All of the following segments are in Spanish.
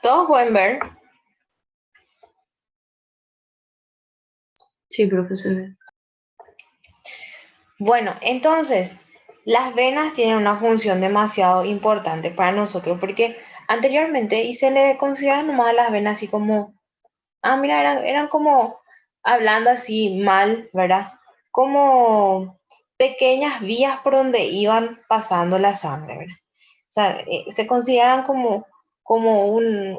¿Todos pueden ver? Sí, profesor. Bueno, entonces, las venas tienen una función demasiado importante para nosotros porque anteriormente y se le consideraban nomás a las venas así como, mira, eran como, hablando así mal, ¿verdad? Como pequeñas vías por donde iban pasando la sangre, ¿verdad? O sea, se consideran como una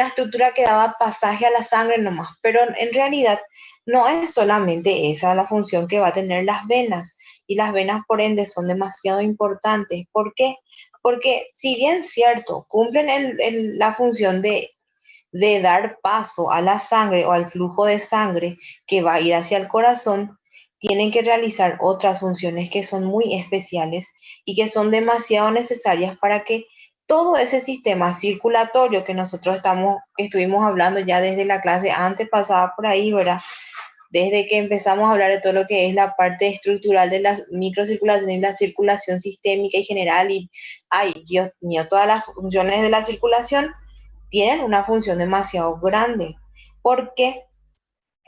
estructura que daba pasaje a la sangre nomás, pero en realidad no es solamente esa la función que va a tener las venas, y las venas por ende son demasiado importantes. ¿Por qué? Porque si bien cierto, cumplen la función de dar paso a la sangre o al flujo de sangre que va a ir hacia el corazón, tienen que realizar otras funciones que son muy especiales y que son demasiado necesarias para que todo ese sistema circulatorio que nosotros estuvimos hablando ya desde la clase antes pasada por ahí, ¿verdad? Desde que empezamos a hablar de todo lo que es la parte estructural de la microcirculación y la circulación sistémica y general, y, ay, Dios mío, todas las funciones de la circulación tienen una función demasiado grande. ¿Por qué?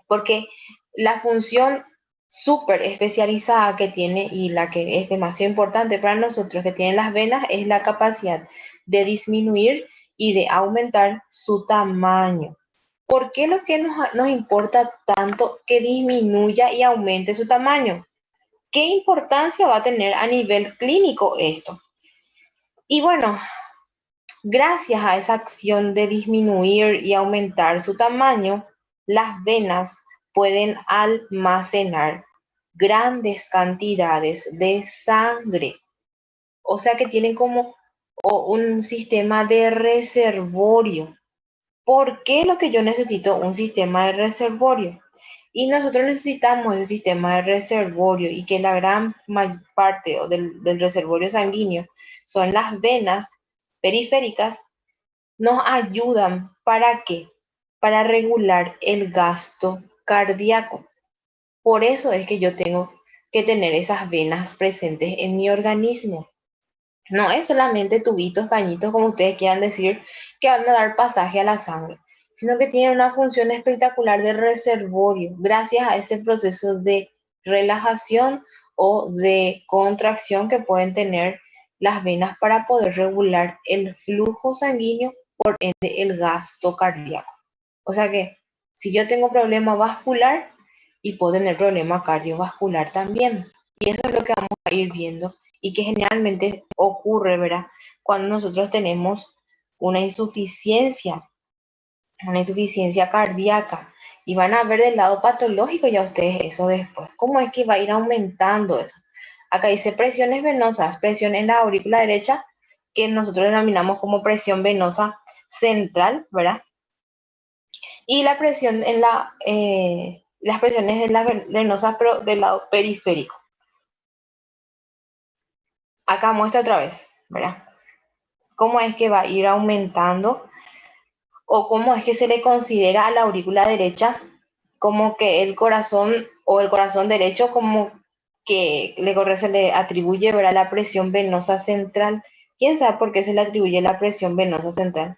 Porque la función súper especializada que tiene y la que es demasiado importante para nosotros que tienen las venas es la capacidad de disminuir y de aumentar su tamaño. ¿Por qué lo que nos importa tanto que disminuya y aumente su tamaño? ¿Qué importancia va a tener a nivel clínico esto? Y bueno, gracias a esa acción de disminuir y aumentar su tamaño, las venas pueden almacenar grandes cantidades de sangre. O sea que tienen como un sistema de reservorio. ¿Por qué lo que yo necesito un sistema de reservorio? Y nosotros necesitamos ese sistema de reservorio, y que la gran parte del reservorio sanguíneo son las venas periféricas. Nos ayudan, ¿para qué? Para regular el gasto cardíaco. Por eso es que yo tengo que tener esas venas presentes en mi organismo. No es solamente tubitos, cañitos, como ustedes quieran decir, que van a dar pasaje a la sangre, sino que tienen una función espectacular de reservorio, gracias a ese proceso de relajación o de contracción que pueden tener las venas para poder regular el flujo sanguíneo, por ende el gasto cardíaco. O sea que si yo tengo problema vascular, y puedo tener problema cardiovascular también. Y eso es lo que vamos a ir viendo y que generalmente ocurre, ¿verdad? Cuando nosotros tenemos una insuficiencia cardíaca, y van a ver del lado patológico ya ustedes eso después. ¿Cómo es que va a ir aumentando eso? Acá dice presiones venosas, presión en la aurícula derecha, que nosotros denominamos como presión venosa central, ¿verdad? Y la presión las presiones en las venosas, pero del lado periférico. Acá muestra otra vez, ¿verdad? Cómo es que va a ir aumentando, o cómo es que se le considera a la aurícula derecha como que el corazón, o el corazón derecho, como que se le atribuye, ¿verdad?, la presión venosa central. ¿Quién sabe por qué se le atribuye la presión venosa central?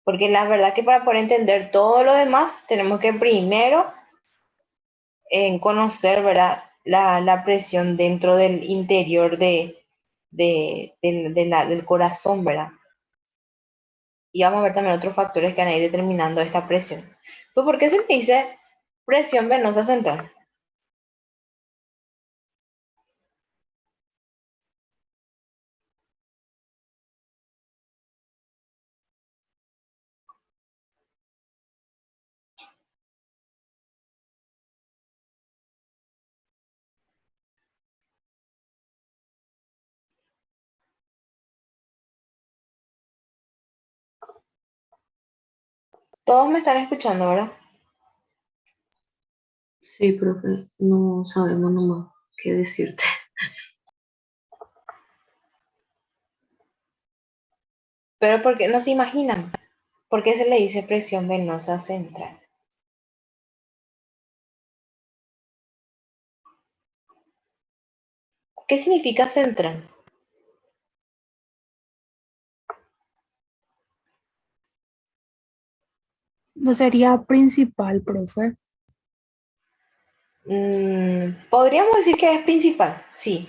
Porque la verdad que para poder entender todo lo demás tenemos que primero conocer, ¿verdad?, la presión dentro del interior del corazón, ¿verdad? Y vamos a ver también otros factores que van a ir determinando esta presión. Pues, ¿por qué se le dice presión venosa central? Todos me están escuchando, ¿verdad? Sí, profe, no sabemos nomás qué decirte. Pero porque no se imaginan por qué se le dice presión venosa central. ¿Qué significa central? No sería principal, profe. Podríamos decir que es principal, sí.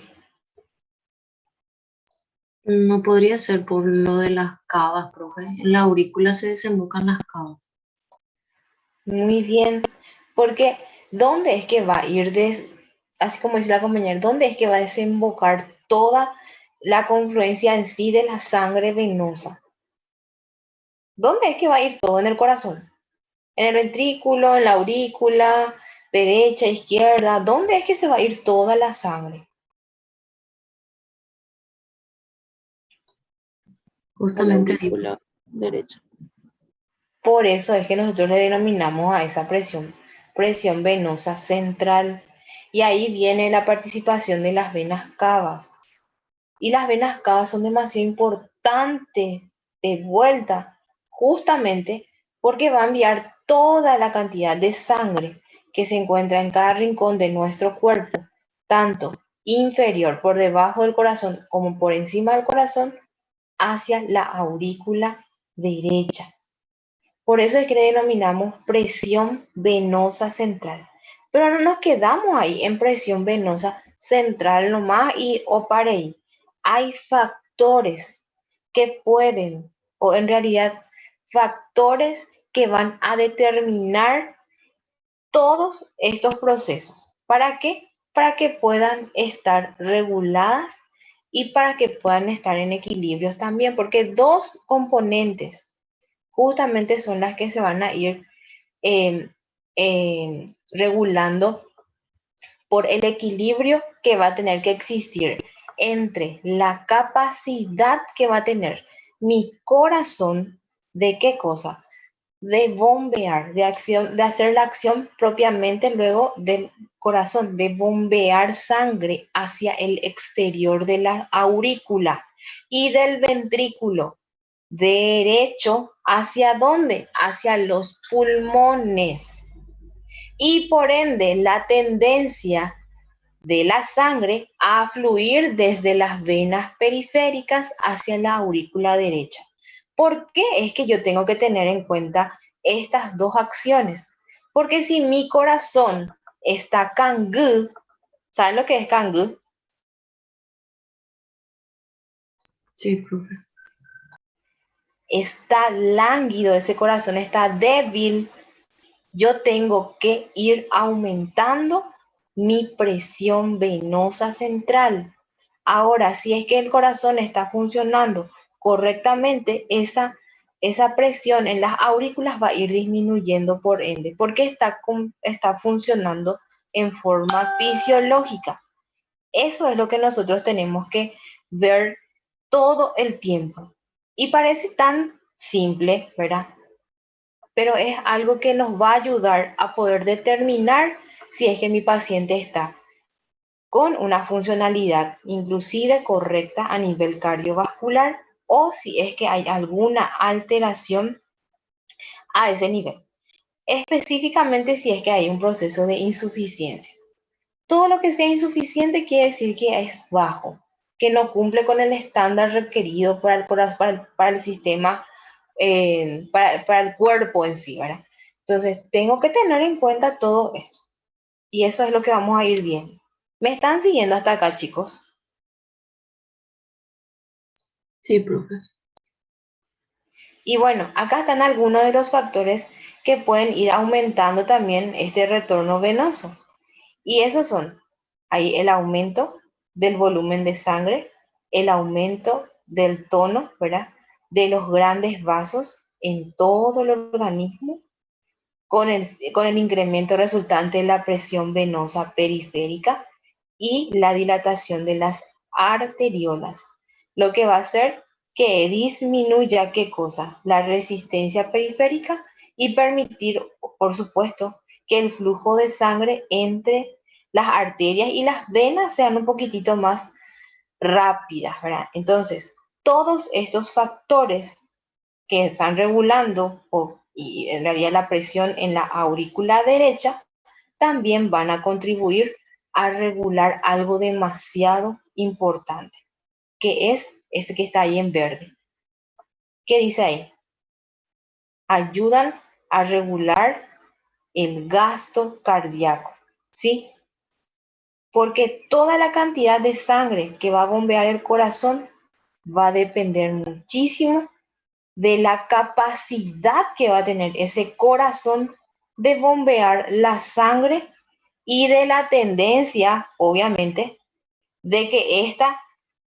No podría ser por lo de las cavas, profe. En la aurícula se desembocan las cavas. Muy bien. Porque, ¿dónde es que va a ir, así como dice la compañera, dónde es que va a desembocar toda la confluencia en sí de la sangre venosa? ¿Dónde es que va a ir todo? En el corazón. En el ventrículo, en la aurícula, derecha, izquierda. ¿Dónde es que se va a ir toda la sangre? A la Justamente ahí. aurícula derecha. Por eso es que nosotros le denominamos a esa presión venosa central. Y ahí viene la participación de las venas cavas. Y las venas cavas son demasiado importantes de vuelta, justamente porque va a enviar toda la cantidad de sangre que se encuentra en cada rincón de nuestro cuerpo, tanto inferior por debajo del corazón como por encima del corazón, hacia la aurícula derecha. Por eso es que le denominamos presión venosa central. Pero no nos quedamos ahí en presión venosa central nomás y o para ahí. Hay factores que pueden, o en realidad factores que van a determinar todos estos procesos. ¿Para qué? Para que puedan estar reguladas y para que puedan estar en equilibrios también, porque dos componentes justamente son las que se van a ir eh, regulando por el equilibrio que va a tener que existir entre la capacidad que va a tener mi corazón de qué cosa, de bombear, de hacer la acción propiamente luego del corazón, de bombear sangre hacia el exterior de la aurícula y del ventrículo derecho, ¿hacia dónde? Hacia los pulmones. Y por ende, la tendencia de la sangre a fluir desde las venas periféricas hacia la aurícula derecha. ¿Por qué es que yo tengo que tener en cuenta estas dos acciones? Porque si mi corazón está cangú, ¿saben lo que es cangú? Sí, profe. Está lánguido, ese corazón está débil, yo tengo que ir aumentando mi presión venosa central. Ahora, si es que el corazón está funcionando correctamente, esa presión en las aurículas va a ir disminuyendo por ende, porque está funcionando en forma fisiológica. Eso es lo que nosotros tenemos que ver todo el tiempo. Y parece tan simple, ¿verdad? Pero es algo que nos va a ayudar a poder determinar si es que mi paciente está con una funcionalidad inclusive correcta a nivel cardiovascular o si es que hay alguna alteración a ese nivel. Específicamente si es que hay un proceso de insuficiencia. Todo lo que sea insuficiente quiere decir que es bajo, que no cumple con el estándar requerido para el sistema, para el cuerpo en sí, ¿verdad? Entonces, tengo que tener en cuenta todo esto. Y eso es lo que vamos a ir viendo. ¿Me están siguiendo hasta acá, chicos? Sí, profe. Y bueno, acá están algunos de los factores que pueden ir aumentando también este retorno venoso. Y esos son, ahí el aumento del volumen de sangre, el aumento del tono, ¿verdad? De los grandes vasos en todo el organismo, con el incremento resultante de la presión venosa periférica y la dilatación de las arteriolas, lo que va a hacer que disminuya qué cosa, la resistencia periférica y permitir, por supuesto, que el flujo de sangre entre las arterias y las venas sean un poquitito más rápidas, ¿verdad? Entonces, todos estos factores que están regulando y en realidad la presión en la aurícula derecha también van a contribuir a regular algo demasiado importante, que es ese que está ahí en verde. ¿Qué dice ahí? Ayudan a regular el gasto cardíaco, ¿sí? Porque toda la cantidad de sangre que va a bombear el corazón va a depender muchísimo de la capacidad que va a tener ese corazón de bombear la sangre y de la tendencia, obviamente, de que ésta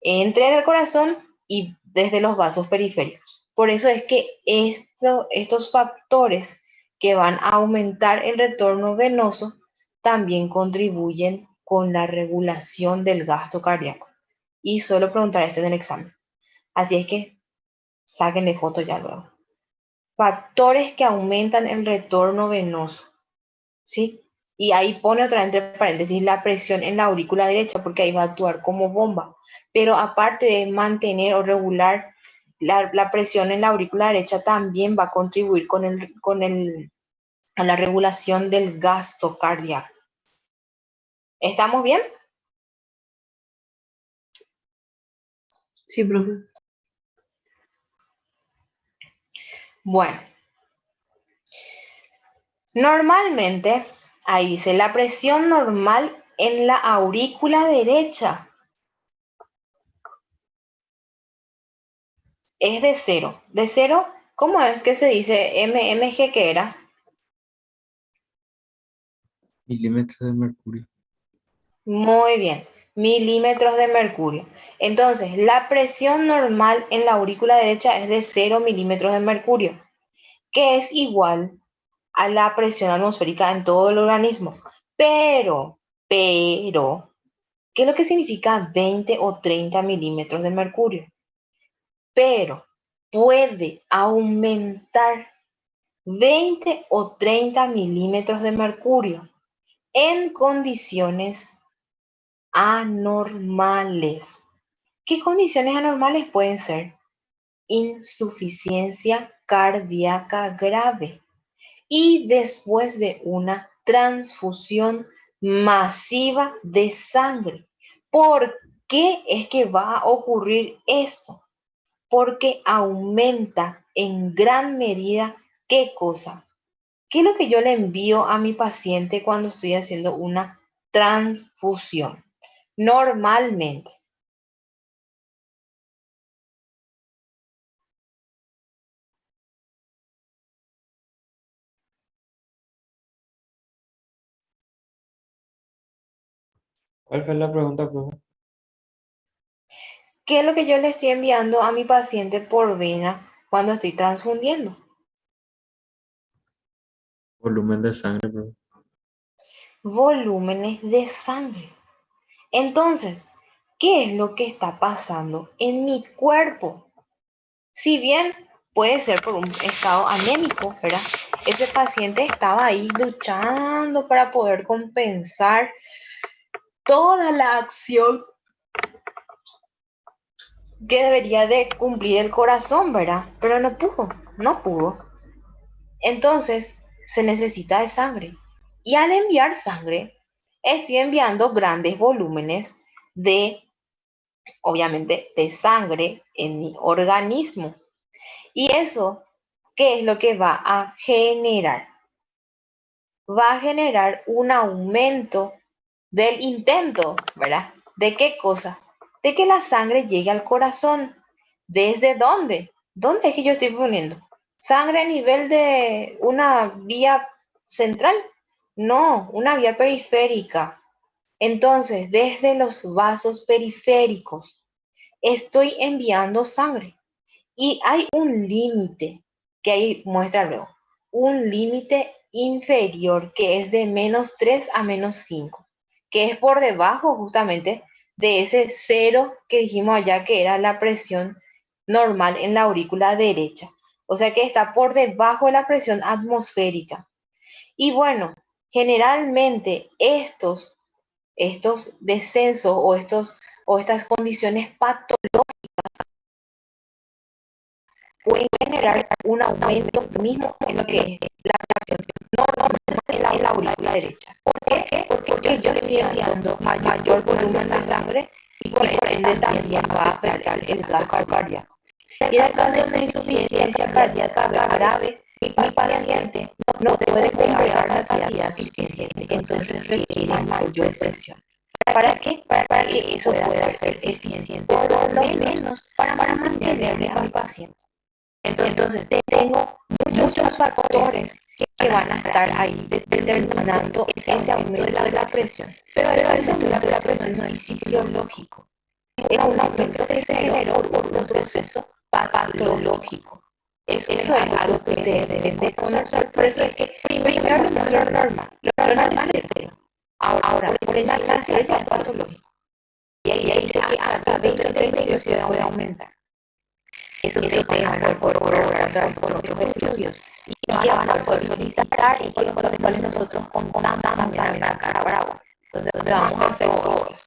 entre en el corazón y desde los vasos periféricos. Por eso es que estos factores que van a aumentar el retorno venoso también contribuyen con la regulación del gasto cardíaco. Y suelo preguntar esto en el examen. Así es que sáquenle foto ya luego. Factores que aumentan el retorno venoso, ¿sí? Y ahí pone otra entre paréntesis la presión en la aurícula derecha, porque ahí va a actuar como bomba. Pero aparte de mantener o regular la presión en la aurícula derecha, también va a contribuir a la regulación del gasto cardíaco. ¿Estamos bien? Sí, profe. Bueno. Normalmente, ahí dice la presión normal en la aurícula derecha es de cero. ¿De cero? ¿Cómo es que se dice mmg que era? Milímetros de mercurio. Muy bien, milímetros de mercurio. Entonces, la presión normal en la aurícula derecha es de 0 milímetros de mercurio, que es igual a la presión atmosférica en todo el organismo. Pero, ¿qué es lo que significa 20 o 30 milímetros de mercurio? Pero puede aumentar 20 o 30 milímetros de mercurio en condiciones anormales. ¿Qué condiciones anormales pueden ser? Insuficiencia cardíaca grave y después de una transfusión masiva de sangre. ¿Por qué es que va a ocurrir esto? Porque aumenta en gran medida, ¿qué cosa? ¿Qué es lo que yo le envío a mi paciente cuando estoy haciendo una transfusión? Normalmente, ¿Cuál fue la pregunta, profe? ¿qué es lo que yo le estoy enviando a mi paciente por vena cuando estoy transfundiendo? Volumen de sangre, profe. Volúmenes de sangre. Entonces, ¿qué es lo que está pasando en mi cuerpo? Si bien puede ser por un estado anémico, ¿verdad? Ese paciente estaba ahí luchando para poder compensar toda la acción que debería de cumplir el corazón, ¿verdad? Pero no pudo. Entonces, se necesita de sangre. Y al enviar sangre, estoy enviando grandes volúmenes de, obviamente, de sangre en mi organismo. Y eso, ¿qué es lo que va a generar? Va a generar un aumento del intento, ¿verdad? ¿De qué cosa? De que la sangre llegue al corazón. ¿Desde dónde? ¿Dónde es que yo estoy poniendo? ¿Sangre a nivel de una vía central? No, una vía periférica. Entonces, desde los vasos periféricos estoy enviando sangre. Y hay un límite que ahí muestra luego, un límite inferior que es de -3 a -5, que es por debajo justamente de ese cero que dijimos allá que era la presión normal en la aurícula derecha. O sea que está por debajo de la presión atmosférica. Y bueno, generalmente estos descensos o estas condiciones patológicas pueden generar un aumento mismo en lo que es la presión normal en la aurícula derecha. ¿Por qué? Porque yo estoy enviando mayor volumen de sangre y por ende también va a afectar el gasto cardíaco. Y en el caso de insuficiencia cardíaca grave, mi paciente no puede cumplir la cantidad suficiente, entonces requiere mayor presión. ¿Para qué? Para que eso pueda ser eficiente, por lo menos para mantenerle al paciente. Entonces, tengo muchos factores que van a estar ahí determinando ese aumento de la presión. Pero ese aumento de la presión no es fisiológico. Es un aumento que se generó por un proceso patológico. Eso es algo que ustedes deben de conocer. Por eso es que primero no es lo normal. Lo normal es cero. Ahora, por el alcance ya es patológico. Y ahí se dice que hasta 20 se puede aumentar. Eso ustedes van a poder corroborar por otros estudios y que van a poder solicitar y con los cuales nosotros contamos también acá en Bravo. Entonces vamos a hacer todo eso.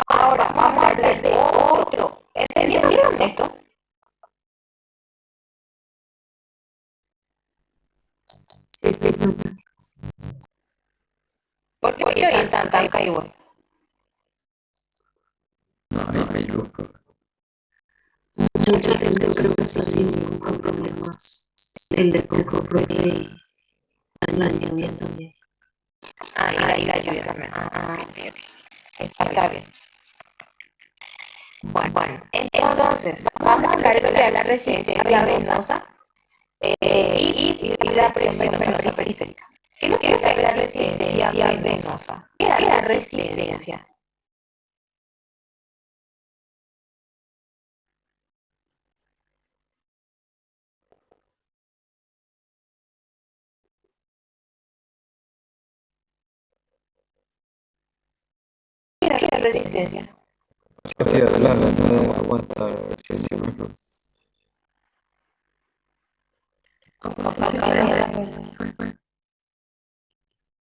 Ahora vamos a hablar de otro. ¿Entendieron esto? ¿Por qué hoy están tan caídos? No, hay luz, profe. Mucha gente creo que está sin problemas. El de coco, profe, la lluvia también. Y la lluvia también. Ok. Está bien. Bueno, entonces, vamos a hablar de la resistencia venosa y la presión venosa periférica. ¿Qué es la resistencia venosa? ¿Qué es la resistencia? ¿Qué es la resistencia? Capacidad de la vena de aguantar resistencia, profe.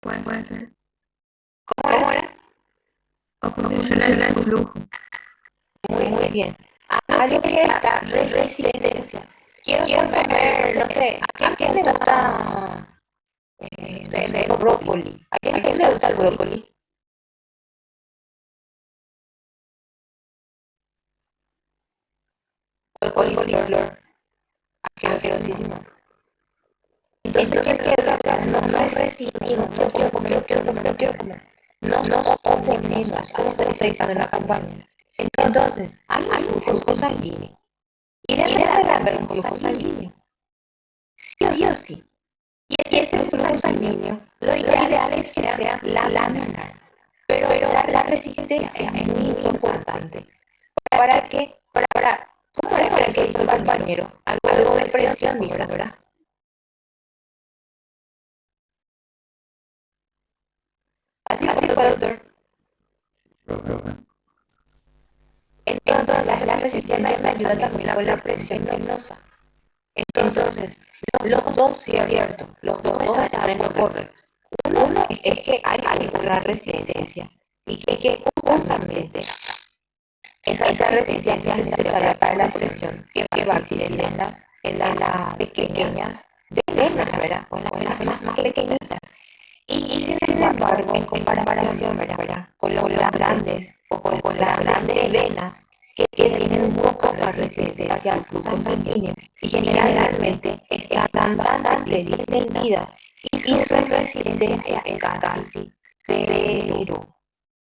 Puede ser. ¿Cómo era? Oposición al flujo. Muy bien. A lo que es la resistencia. Quiero comer, no sé, ¿a quién le gusta el brócoli? ¿A quién le gusta el brócoli? El coliflor. Asquerosísimo. Entonces, ¿qué pasa? No resistimos, yo quiero comer. No oponemos, como te está diciendo la compañera. Entonces, hay un flujo sanguíneo. Y debe de haber un flujo sanguíneo. Sí o sí. Y ese flujo sanguíneo, lo ideal es que sea laminar. Pero la resistencia es muy importante. ¿Para qué? ¿Cómo era que dijo el compañero? Algo de presión, dijo, ¿verdad? Así fue, doctor. Profe. Entonces, la resistencia me ayuda también con la presión venosa. Entonces, los dos, sí es cierto, los dos están en lo correcto. Uno es que hay una resistencia y que justamente esa resistencia es necesaria para la presión que va a existir en las pequeñas venas, ¿verdad? O en las venas más pequeñitas. Y sin embargo, en comparación, ¿verdad? Con las grandes o con las grandes venas que tienen muy poca resistencia al flujo sanguíneo y generalmente están bastante distendidas y su resistencia es casi cero.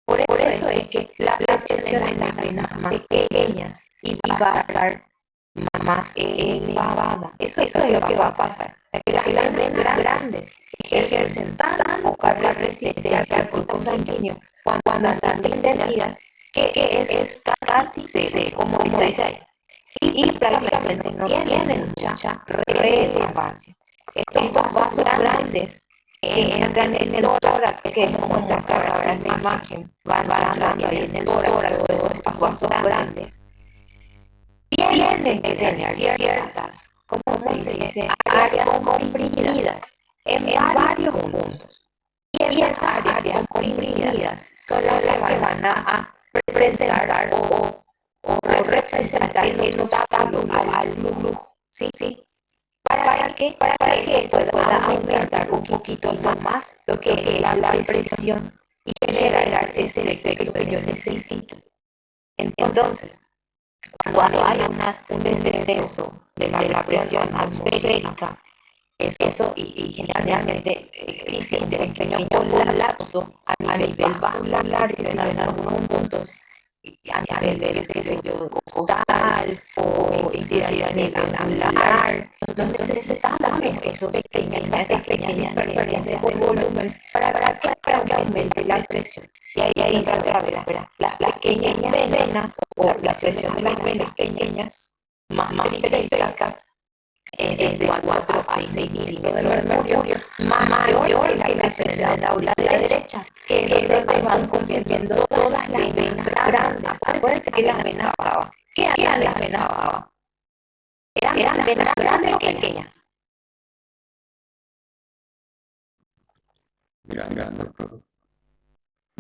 Por eso es que la presión en las venas más pequeñas y va a estar más elevada. Eso es lo que va a pasar. Que las venas grandes ejercen tan poca resistencia al flujo sanguíneo cuando están distendidas que es casi cero, como dice ahí. Y prácticamente no tienen mucha relevancia. Estos vasos grandes que entran en el tórax, que es como muestra ahora en la imagen, van entrando ahí en el tórax, todos estos vasos grandes, tienen que tener ciertas, como se dice, áreas comprimidas en varios puntos. Y esas áreas comprimidas son las que van a presentar o representar el obstáculo al flujo. ¿Sí? para que pueda aumentar un poquito más lo que es la presión y generar ese efecto que yo necesito. Entonces, cuando hay un descenso de la presión atmosférica, eso y generalmente existe un pequeño colapso a nivel vascular que se da en algunos puntos, a nivel, qué sé yo, costal o inclusive a nivel anular. Entonces necesitamos esos esas pequeñas diferencias de volumen para que aumente la presión. Y ahí entra otra vez, las pequeñas venas o la presión de las venas pequeñas, más periféricas, es de 4 a 6 milímetros de mercurio, mayor que la presión de la aula derecha, que es donde van convirtiendo todas las venas grandes. Acuérdense que las venas bajas, ¿qué eran las venas bajas? ¿Eran las venas grandes o pequeñas?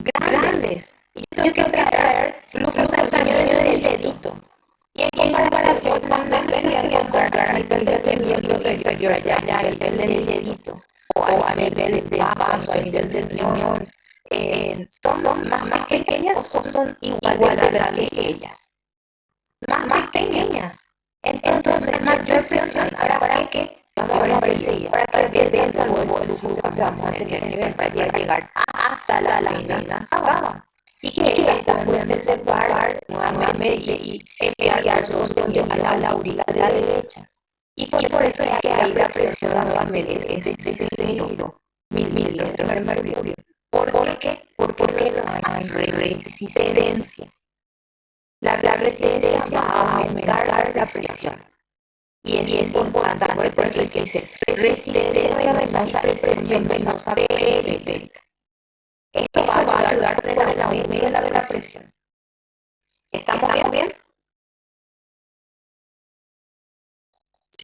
Grandes. Y yo quiero traer los años del dedito. Y en comparación con las venas que encontrar a nivel del miembro inferior, allá a nivel del dedito, o a nivel del vaso, a nivel del riñón, ¿son más pequeñas o son igual de grandes que ellas? Más pequeñas. Entonces, mayor presión. ¿Para qué? Vamos a ver enseguida. Para que descensa el flujo que vamos a tener nivel para llegar hasta las venas abajo. Y que estas pueden desembarcar nuevamente y enviar su contenido a la aurícula de la derecha. Y por eso es que hay la presión nuevamente es de 0 milímetros de mercurio. ¿Por qué? Porque no hay resistencia. La resistencia va a aumentar la presión. Y es importante, por eso que dice resistencia venosa y presión venosa periférica. Esto va a ayudar a frenar el aumento de la presión. ¿Estamos bien?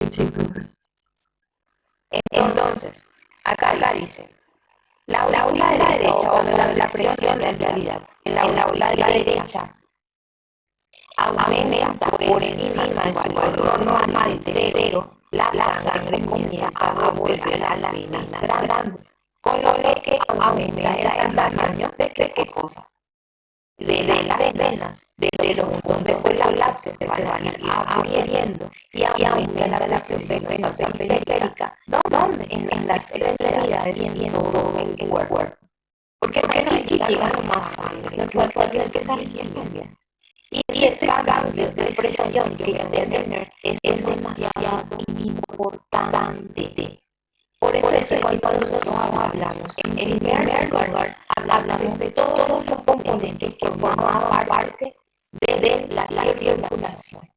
Sí, profe. Entonces, acá dice, la aula de la derecha, o la presión en realidad, en la aula de la derecha, aumenta por encima del valor normal de 0, la sangre comienza a volver a las venas grandes, con lo que aumenta el tamaño de qué cosa, de las venas, de los puntos de colapso se van a ir abriendo y aumenta la presión venosa periférica, ¿dónde? En las extremidades y en todo el cuerpo. Porque no es que llega más sangre, no puede que salga bien. Y ese cambio de presión que yo voy a tener es demasiado importante. Por eso es que cuando nosotros hablamos, en primer lugar, hablamos de todos los componentes que forman parte de la circulación.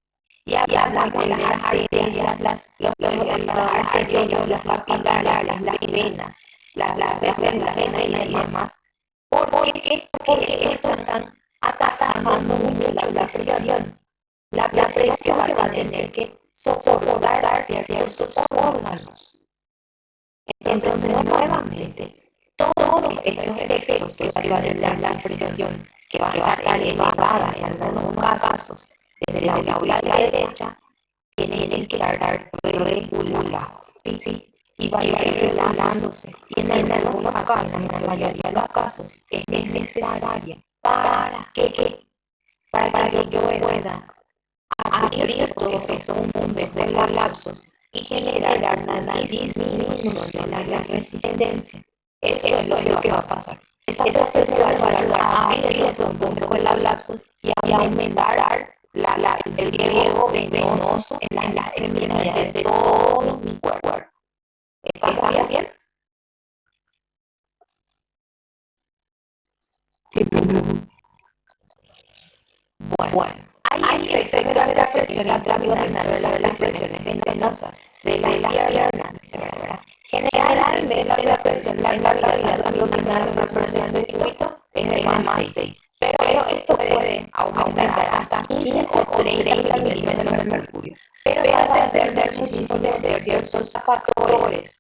Y hablamos de las arterias, los arterios, los capilares, las venas, las venas y demás. ¿Por qué? Porque estos están atacando mucho la presión. La presión va a tener que soportar ciertos órganos. Entonces, nuevamente, todos estos efectos que va a tener la presión, que va a estar elevada en algunos casos, desde la aula de la derecha, tienen que estar regulados, ¿sí? Y va a ir relajándose. Y en algunos casos, en la mayoría de los casos, es necesaria para que yo pueda abrir todos esos puntos de colapso y generar una disminución de la resistencia. Eso es lo que va a pasar. Esa presión va a ayudar a abrir esos puntos de colapso y aumentar el riego venoso en las extremidades de todo mi cuerpo. ¿Estamos bien? Sí, profe. Bueno, hay efectos de la presión abdominal de las presiones venosas de las piernas, ¿verdad? Generalmente la presión en la cavidad abdominal de una persona de circuito es de más 6, pero esto puede aumentar hasta 15 o 30 milímetros de mercurio, pero va a depender muchísimo de ciertos factores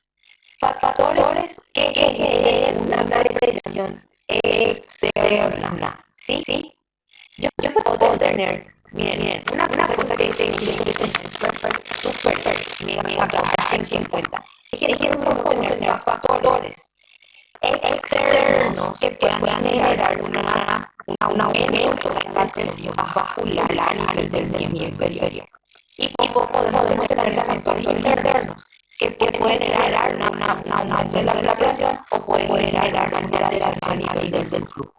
que generen una presión externa, ¿sí? Yo puedo tener, miren, una cosa que tengo que tener súper, mira, acá aquí en cuenta es que nosotros podemos tener factores externos que puedan generar un aumento de la presión vascular a nivel del miembro inferior. Y podemos tener factores internos que pueden generar un aumento de la presión o pueden generar una alteración a nivel del flujo.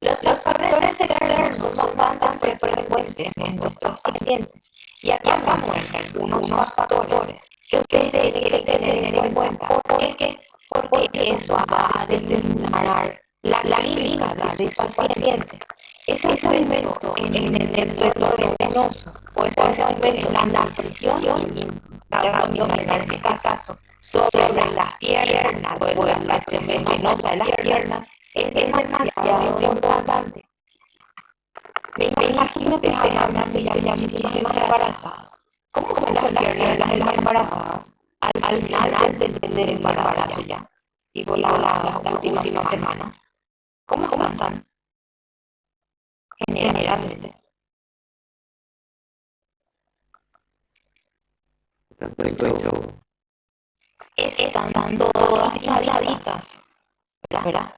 Los factores externos son bastante frecuentes en nuestros pacientes y acá muestran unos factores que ustedes tienen que tener en cuenta porque eso va a determinar la clínica de ese paciente. Ese aumento en el retorno venoso o ese aumento en la presión abdominal en este caso sobre las piernas o en la presión venosa de las piernas es demasiado importante. Me imagino que estoy hablando ya muchísimas embarazadas. ¿Cómo son las piernas de las embarazadas al final del embarazo ya? Tipo las últimas semanas. ¿Cómo están? Generalmente. Están todas hinchaditas, ¿verdad?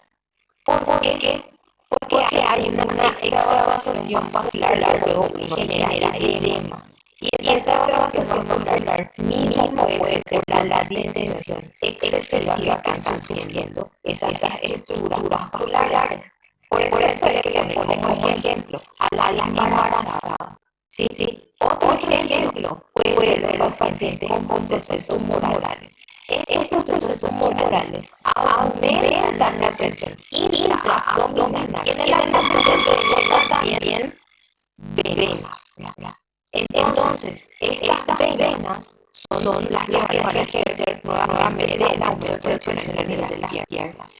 ¿Por qué? Porque hay una extravasación vascular luego que genera edema. Y esa extravasación vascular mínimo puede ser la distensión excesiva que están sufriendo esas estructuras vasculares. Por eso es que le ponen como ejemplo a la embarazada. ¿Sí? Otro ejemplo puede ser los pacientes con procesos morales. Estos procesos morales aumentan la presión intraabdominal y en el abdomen también venas. Entonces, estas venas son las que van a ejercer nuevamente el aumento de presión en el nivel de las piernas.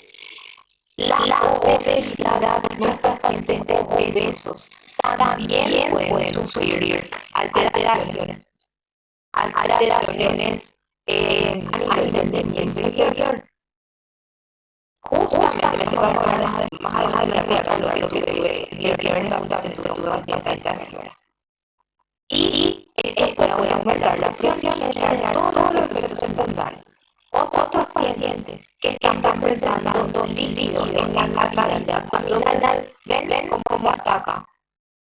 La obesidad de nuestros pacientes obesos también pueden sufrir alteraciones a nivel del miembro inferior. Justamente para hablar más adelante lo que tuve mi primera punto de paciencia. Y esto voy a aumentar la presión y generar todos los efectos secundarios. Otros pacientes que están presentando líquido en la cavidad abdominal, ven cómo ataca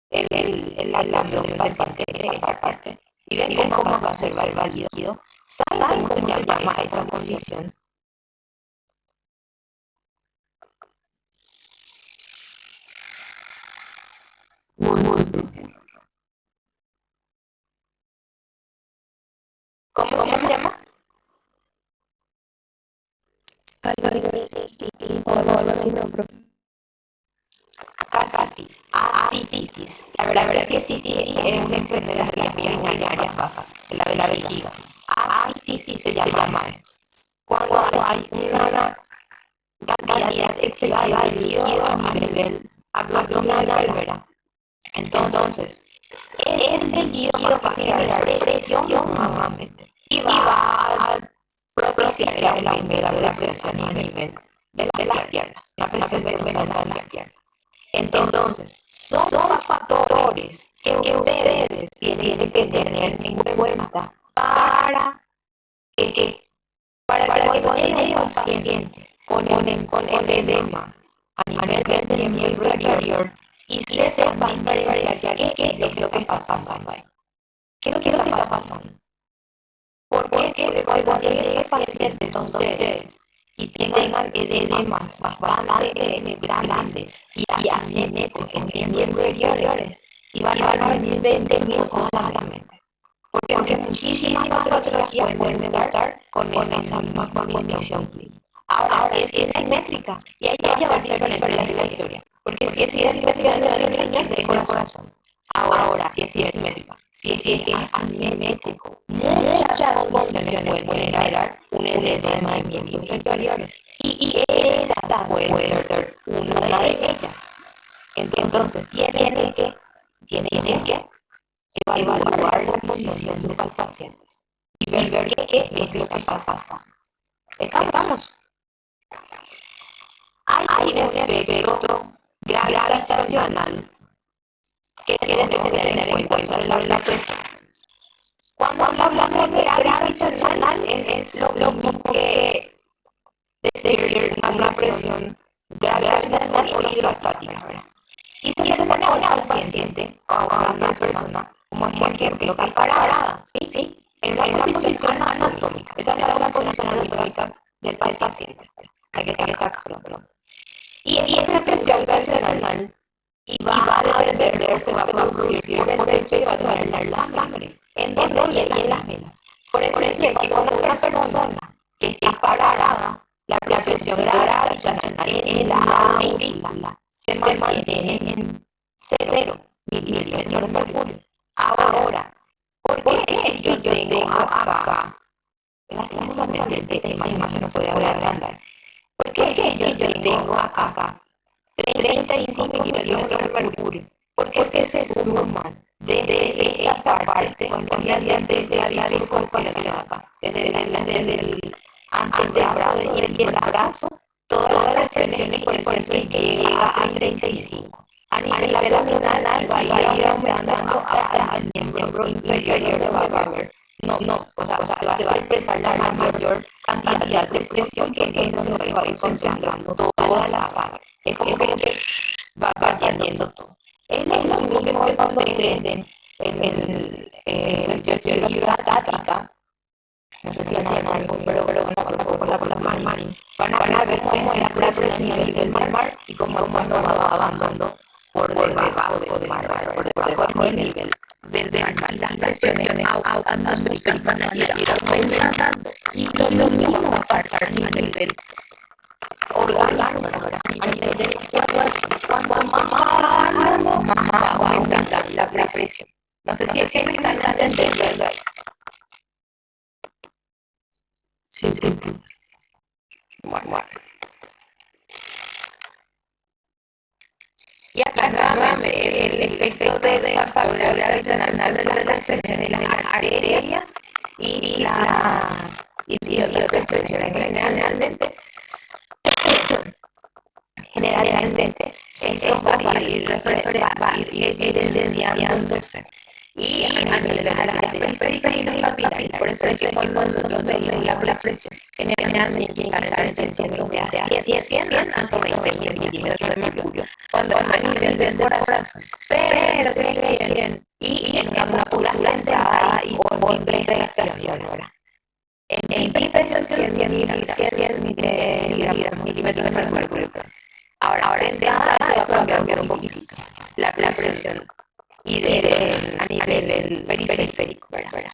el abdomen del paciente, esta parte, y ven cómo conserva el líquido. ¿Saben cómo se llama esa condición? ¿Cómo se llama? Ascitis. La verdad es que ascitis es una infección de las vías urinarias bajas, de la vejiga. Ascitis se llama esto. Cuando hay una cantidad excesiva de líquido a nivel abdominal, ¿verdad? Entonces, ese líquido va a generar presión nuevamente y va a propiciar el aumento de la presión a nivel de las piernas, la presión venosa de las piernas. Entonces, son factores que ustedes tienen que tener en cuenta para que cuando llegue un paciente con edema a nivel del miembro inferior y se sepan diferenciar qué es lo que está pasando ahí. ¿Qué es lo que está pasando? Porque cuando llegue el paciente con ustedes y tengan edemas bastante grandes y asimétricos en miembros inferiores y van a venir 20.000 cosas a la mente. Porque muchísimas patologías pueden debutar con esa misma condición clínica. Ahora, si es simétrica, y ahí ya va a ser diferente la historia. Porque si es simétrica, dejo el corazón. Ahora, si es simétrica, si es asimétrico, muchas condiciones pueden generar un edema en miembros inferiores. Y esta puede ser una de ellas. Entonces, tienen que evaluar la condición de sus pacientes y ver qué es lo que está pasando. Estamos. Hay un efecto gravitacional que deben tener en cuenta sobre la presión. Cuando hablamos de gravitación, funcional es lo mismo que decir una presión gravitacional o hidrostática, ¿verdad? Y se le pone a un paciente o a una persona como ejemplo que está parada, ¿sí? En una posición anatómica. Esa es la posición anatómica del paciente, la que está acá, perdón. Y esta presión gravitacional y va a depender, se va a producir por el peso que va a tener la sangre. ¿En dónde? Y en las venas. Por eso es que cuando una persona que está parada, la presión gravitacional en la aurícula se mantiene en 0 milímetros de mercurio. Ahora, ¿por qué yo tengo acá? Lastimosamente el tema no se nos puede agrandar. ¿Por qué yo tengo acá 35 milímetros de mercurio? Porque se suman desde esta parte, desde la circunferencia de acá, desde el antebrazo y el brazo, todas las presiones por eso es que llega a 35. A nivel abdominal va a ir aumentando hasta el miembro inferior donde va a haber. O sea, se va a expresar la mayor cantidad de presión que se va a ir concentrando toda la sangre. Es como que va yendo todo. Es lo mismo que cuando tienen la situación hidrostática, no sé si van a llamar, pero por la mar, van a ver cómo es la presión a nivel del mar y cómo va bajando por debajo del mar, por debajo del nivel del mar. Las presiones atmosféricas van a ir aumentando y lo mismo va a pasar a nivel orgánico, a nivel del cuerpo. Cuando más va a aumentar la presión. No sé si me están entendiendo ahí. Sí. Bueno. Y acá nuevamente el efecto de la factor gravitacional de las presiones de las arterias y otras presiones generalmente esto va a ir evidenciándose. Y a nivel de las arterias periféricas y los capilares. Por eso es que cuando nosotros medimos la presión, generalmente tiene que estar en 120 a 100 a 120 milímetros de mercurio. Cuando a nivel del corazón. Pero si quieren, y en una postura sentada y con hiperextensión, ¿verdad? En hiperextensión 100 milímetros de mercurio. Ahora sentada eso va a cambiar un poquitito. La presión y a nivel periférico, ¿verdad?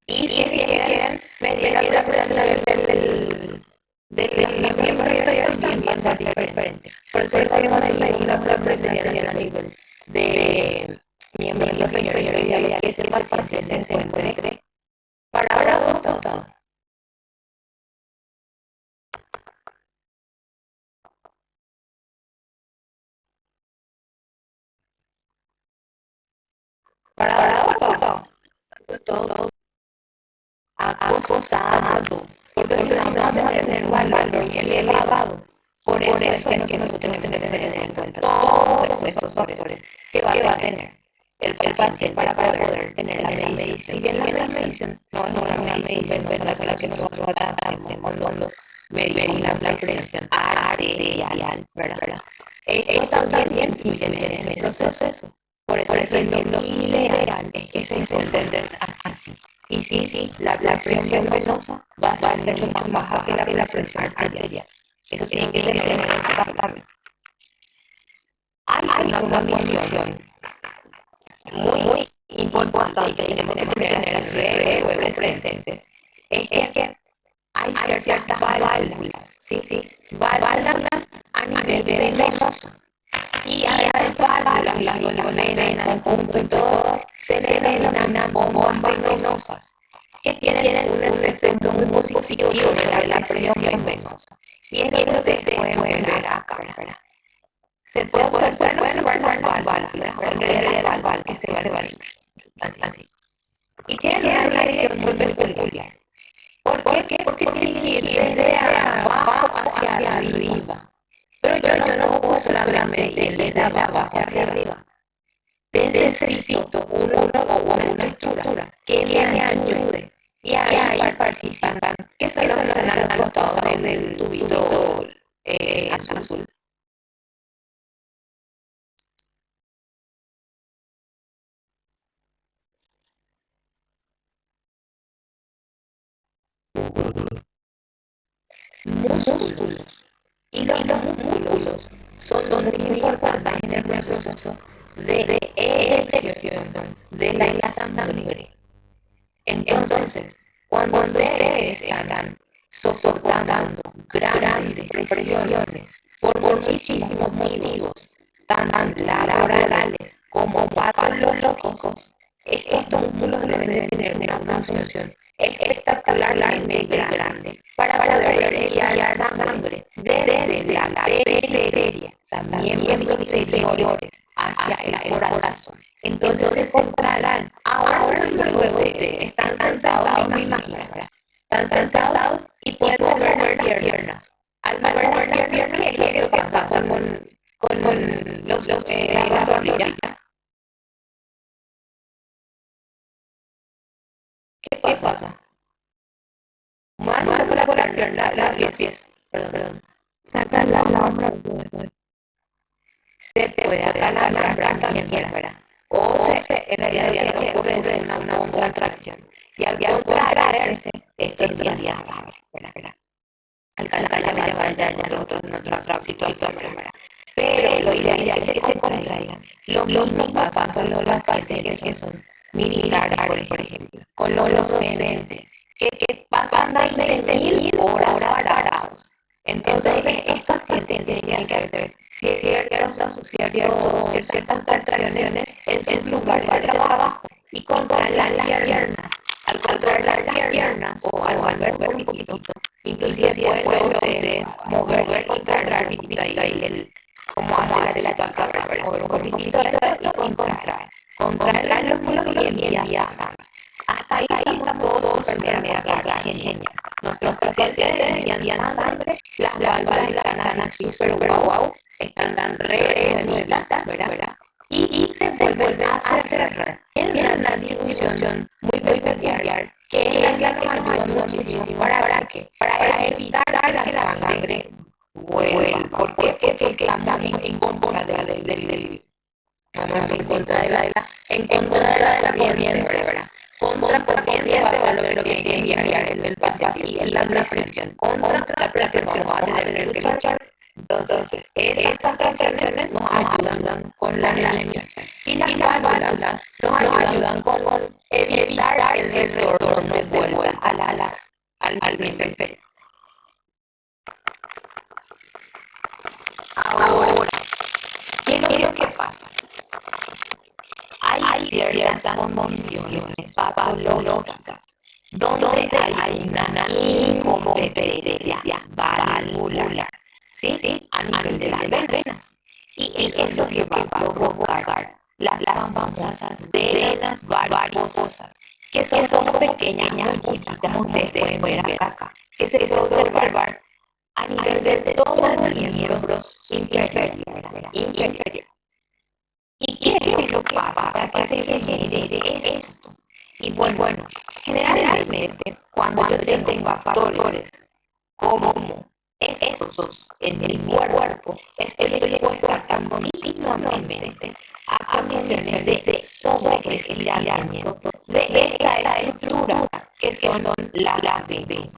Y si quieren medir la presión a nivel del miembro inferior también va a ser diferente. Por eso es que medir la presión a nivel de miembro inferior y que ese paciente se encuentre parado o acostado. Parado o acostado. Acostado, porque si no vamos a tener un valor bien elevado. Por eso es que nosotros tenemos que tener en cuenta todos estos factores que va a tener el paciente para poder tener la medición. Si bien la medición no es una medición la que nosotros hacemos cuando medimos la presión arterial, ¿verdad? Esto también influye en ese proceso. Por eso es que lo ideal es que se encuentren así. Y sí, la presión venosa va a ser mucho más baja que la presión arterial. Eso tienen que tener en cuenta también. Hay una condición muy importante que tenemos que tener presentes. Es que hay ciertas válvulas, válvulas a nivel venoso. Y a esas válvulas, las venas, el conjunto y todo, se le denominan bombas venosas, que tienen un efecto muy positivo sobre la presión venosa. Y es lo que ustedes pueden ver acá, ¿verdad? Se puede observar las válvulas que se van así. Y tienen una dirección muy peculiar. ¿Por qué? Porque tienen que ir desde abajo hacia arriba. Pero yo no puedo solamente ir desde abajo hacia arriba. Necesito una estructura que me ayude. Y ahí participan, que son los que están a los costados del tubito azul. Músculos. Y los músculos son muy importantes en el proceso de erección de la sangre. Entonces, cuando ustedes están soportando grandes presiones por muchísimos motivos, tanto laborales como patológicos, estos músculos deben de tener una función espectacularmente grande para poder enviar sangre desde la periferia, o sea, miembros inferiores hacia el corazón. Entonces se controlarán. Ahora luego de ustedes están sentados, me imagino, ¿verdad? Están sentados y pueden mover las piernas. Al mover las piernas, ¿qué es lo que pasa con las rodillas? ¿Qué pasa? Mano con la pierna, los pies. Perdón. Saca la labra. Se puede acalambar también, ¿verdad? O en realidad lo que ocurre es una contracción. Y al contraerse, esto sería ¿verdad? Al calamar ya en otra situación, ¿verdad? Pero lo ideal es que se contraigan. Lo mismo pasa con los pacientes que son militares, por ejemplo, con los docentes, que pasan 20.000 horas parados. Entonces, estos pacientes tienen que hacer ciertas contracciones en sus lugares de trabajo y controlar las piernas. Al controlar las piernas o al mover un poquito, inclusive puede usted mover, contraer un poquito ahí como hace la chica acá, mover un poquitito y contraer. Contraer los músculos y enviar sangre. Hasta ahí estamos todos súper mega genial. Nuestros pacientes envían sangre, las válvulas están así súper guau, están tan redonditas, ¿verdad? Y se vuelven a cerrar. Tienen una difusión muy peculiar, que es la que nos ayuda muchísimo. ¿Para qué? Para evitar que la sangre vuelva. ¿Por qué? Porque estamos en contra en contra de la corriente, ¿verdad? Contra corriente va a ser lo que tiene que enviar el paciente y la presión. Contra la presión va a tener que luchar. Entonces, estas contracciones nos ayudan con la anemia. Y las válvulas nos ayudan con evitar el retorno de vuelta al mente. Ahora, ¿qué es lo que pasa? Hay ciertas condiciones patológicas donde hay una incompetencia valvular, ¿sí? A nivel de las venas. Y eso es lo que va a provocar las famosas venas varicosas, que son pequeñas ampollitas, como ustedes pueden ver acá, que se puede observar a nivel de todos los miembros inferiores. ¿Y qué es lo que pasa para que se genere esto? Y bueno, generalmente cuando yo tengo factores como estos en el cuerpo, estoy expuesta continuamente a condiciones de sobreestiramiento de esta estructura que son las venas.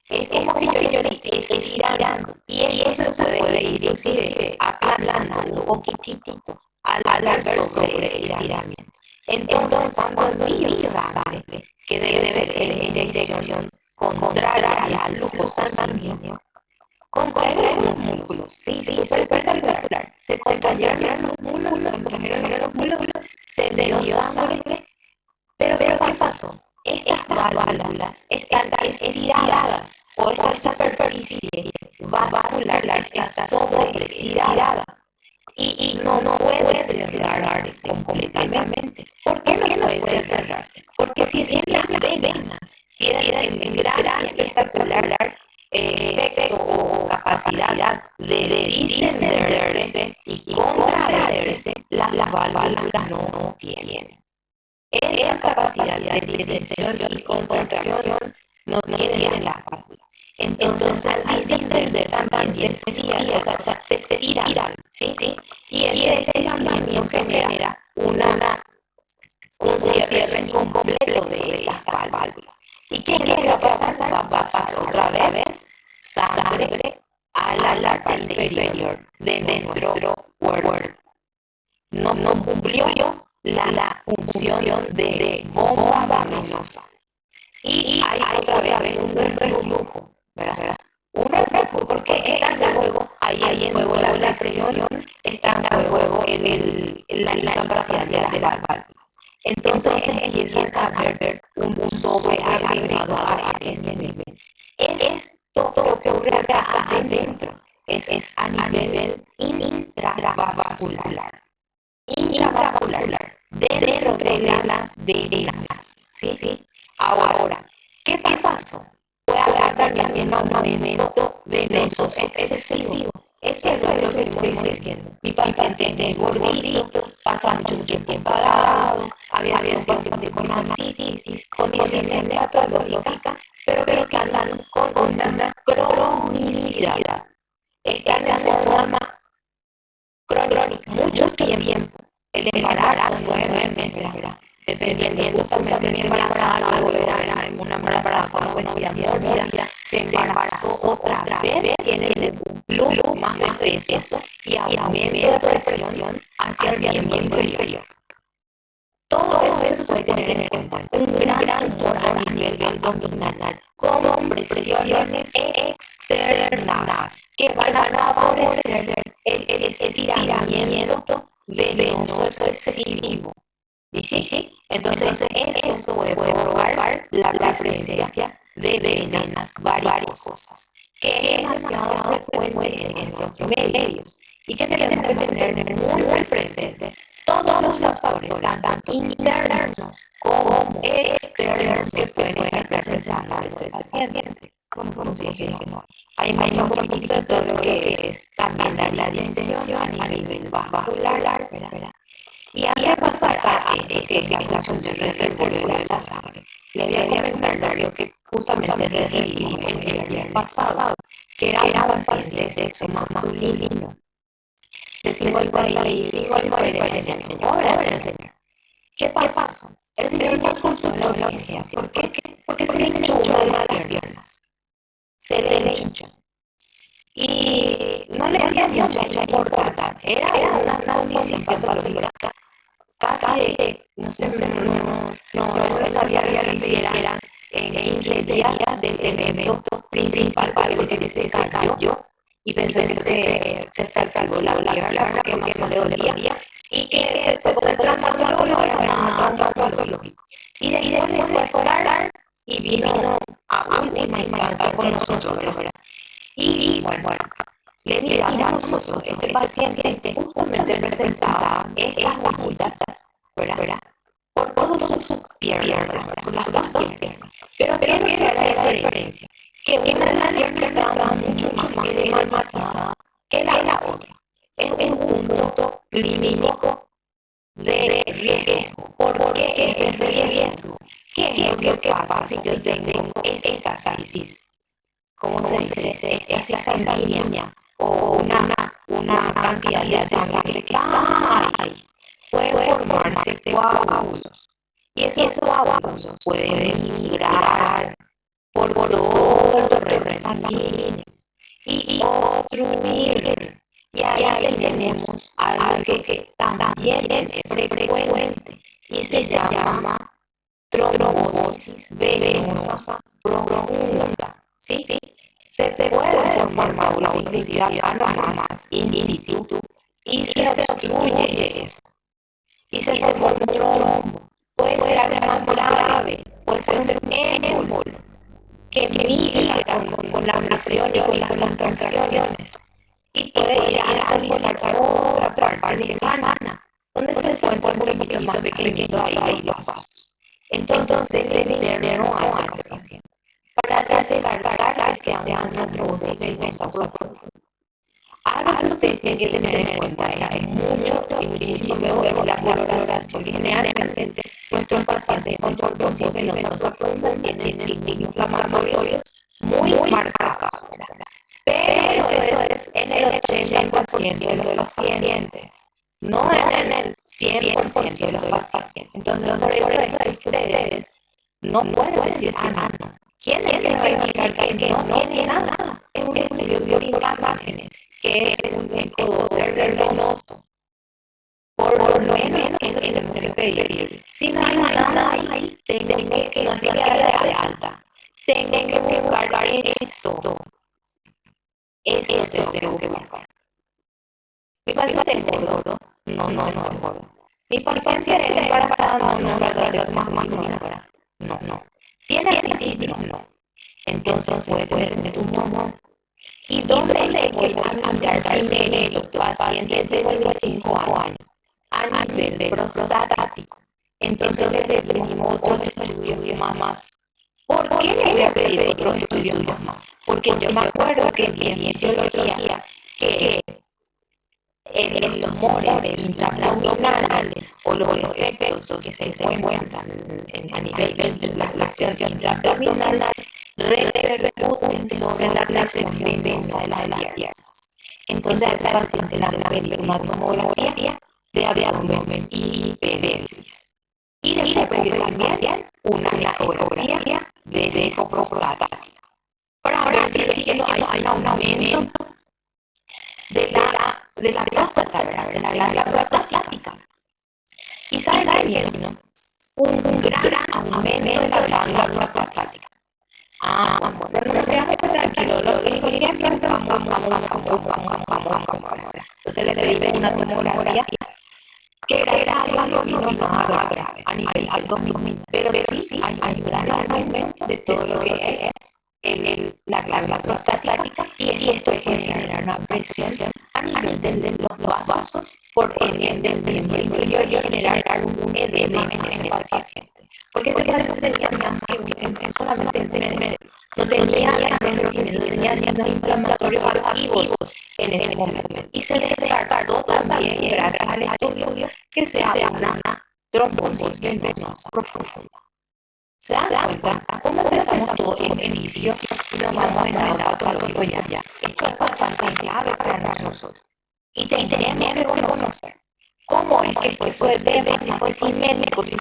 Es como que yo estoy estirando y eso se puede ir inclusive aplanando un poquitito al sobreestiramiento. Entonces, cuando envío sangre, que debe ser en dirección contraria al flujo sanguíneo, contraer los músculos, sí, es espectacular. Se contrayeron los músculos, se envió sangre, pero ¿qué pasó? Estas válvulas están estiradas, o esta superficie vascular está sobreestirada. Y no puede cerrarse completamente. ¿Por qué no puede cerrarse? Porque si bien las venas tienen gran espectacular efecto o capacidad de distenderse y contraerse, las válvulas no tienen. Esa capacidad de distensión y contracción no tienen las válvulas. Entonces, al distenderse también se estiran, se estiran, ¿sí? Y ese estiramiento genera un cierre incompleto de estas válvulas. ¿Y qué es lo que va a pasar? Va a pasar otra vez sangre a la parte inferior de nuestro cuerpo. No cumplió la función de bomba venosa. Y hay otra vez un reflujo, ¿verdad? Un reflujo porque está en juego, ahí en juego la presión, está en juego la capacidad de las válvulas. Entonces empieza a haber un sobreagregado a ese nivel. Esto que ocurre acá adentro es a nivel intravascular. Dentro de las venas, ¿sí? Ahora, ¿qué pasó? Puede haber también un aumento venoso excesivo. Eso es lo que estoy diciendo. Mi paciente es gordito, pasa mucho tiempo parado, había un paciente con ascitis, condiciones neonatológicas, pero que andan con una cronicidad. Están en forma crónica, mucho tiempo. El embarazo, 9 meses, ¿verdad? Dependiendo justamente de embarazada, luego era una embarazada con obesidad mórbida, se embarazó otra vez, tiene un plus más de peso y aumento de presión hacia el miembro inferior. Todo eso se puede tener en cuenta. Un gran tumor a nivel abdominal con presiones externas que van a favorecer el estiramiento venoso excesivo. ¿Sí? Entonces, eso puede provocar la presencia de venas varicosas, que es demasiado frecuente en los medios y que tenemos que tener muy presente todos los factores, tanto internos como externos, que pueden estar presentes en ese paciente. Como dije, no. Hay un poquito de todo lo que es también la distensión a nivel vascular, ¿verdad? Y antes de pasar a esto, que es la función del reservorio de la sangre, le voy a comentar lo que justamente recibimos el viernes pasado, que era un paciente de sexo masculino, de 55 años de señor. ¿Qué pasó? El señor consultó en la urgencia. ¿Por qué? Porque se le hinchó una de las piernas. Se le hinchó. Y no le había mucha importancia. Era una condición patológica. Casi, no sabía que hicieran en 15 días del evento principal, porque se cayó y pensó que se saltó la pierna porque más le dolía y que fue como un traumatológico. Y después dejó de estar y vino a última instancia con nosotros, ¿verdad? Y bueno, le miramos nosotros, este paciente justamente presentaba estas bultas, ¿verdad? Por todas sus piernas, por las dos piernas. Pero ¿qué era la diferencia? Que una de las piernas estaba mucho más edematizada que la otra. Es un punto clínico de riesgo. ¿Por qué es de riesgo? ¿Qué es lo que pasa si yo tengo esta ascitis? ¿Cómo se dice? Esa sanguínea o una cantidad de sangre que está ahí. Puede formarse coágulos. Y esos coágulos pueden migrar por todo el torrente sanguíneo y obstruir. Y ahí tenemos algo que también es frecuente y se llama trombosis venosa profunda. ¿Sí? Se puede formar mácula inclusive acá nomás in situ y se obstruye eso. Y se forma un trombo. Puede ser algo más grave, puede ser un émbolo que migra con la presión y con las contracciones. Y puede ir a alcanzar otra parte lejana, donde se encuentra un poquito más pequeñito ahí los vasos. Entonces se internó a ese paciente para descartar que sea una trombosis venosa profunda. Algo ustedes tienen que tener en cuenta es mucho y muchísimo luego la coloración, porque generalmente nuestros pacientes con trombosis venosa profunda tienen signos inflamatorios muy marcados, pero eso es en el 80% de los pacientes, no en el 100% de los pacientes. Entonces, por eso es que ustedes no pueden decir, no. ¿Quién es que va a indicar que no tiene nada? Es un estudio de imágenes, que es un encodador venoso. Por lo menos eso tenemos que pedir. Si no hay nada ahí, tengo que dar de alta. Tengo que buscar eso. Eso tengo que buscar. Mi paciente es gordo. No es gordo. Mi paciente es embarazada. No, no. ¿Tiene síntomas? No. Entonces puede tener un tumor. ¿Y dónde le voy a mirar primero pacientes de 5 años? A nivel prostático. Entonces le pedimos otros estudios más. ¿Por qué le voy a pedir otros estudios más? Porque yo me acuerdo que en fisiología que en los tumores intraabdominales o los efectos que se encuentran a nivel de la presión intraabdominal repercuten sobre la presión venosa de las piernas. Entonces a ese paciente le van a pedir una tomografía de abdomen y pedesis. Y después pedir también una ecografía de sexo prostático para ver si no hay un aumento de la próstata, de la glándula prostática. ¿Y saben qué vieron? Un gran aumento de la glándula prostática. Bueno, no nos quedamos tranquilos, los clínicos siempre vamos. Entonces le pedimos una tomografía que gracias a Dios no vino nada grave a nivel abdominal, pero sí hay un gran aumento de todo lo que es en la glándula prostática y esto puede generar una presión a nivel de los vasos por el del miembro inferior y generar un edema en ese paciente. Porque ese paciente tenía solamente no tenía signos inflamatorios activos en ese momento. Y se descartó también, gracias al estudio, que sea una trombosis venosa profunda. ¿Se dan cuenta? ¿Cómo empezamos todo en inicio y nos vamos en el lado patológico ya? Esto es bastante clave para nosotros. Y tenemos que conocer cómo es que fue su edema, si fue simétrico, si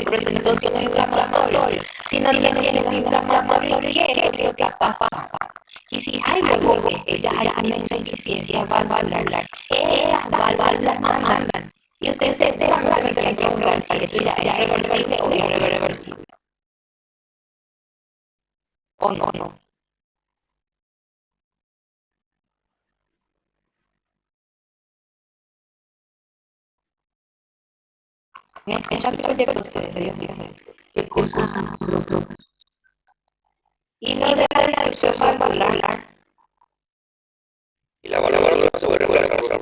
presentó signos inflamatorios, si no tiene signos inflamatorios, ¿qué es lo que pasa? Y si hay luego esto, ya hay una insuficiencia valvular, esas válvulas mandan. Y ustedes seguramente me tienen que preguntar si eso ya es reversible o irreversible. O no. Me escuchan proyectos ustedes, Dios mío. ¿Qué cosas han Y no de la disrupción valvular. Y la válvula no se puede reemplazar.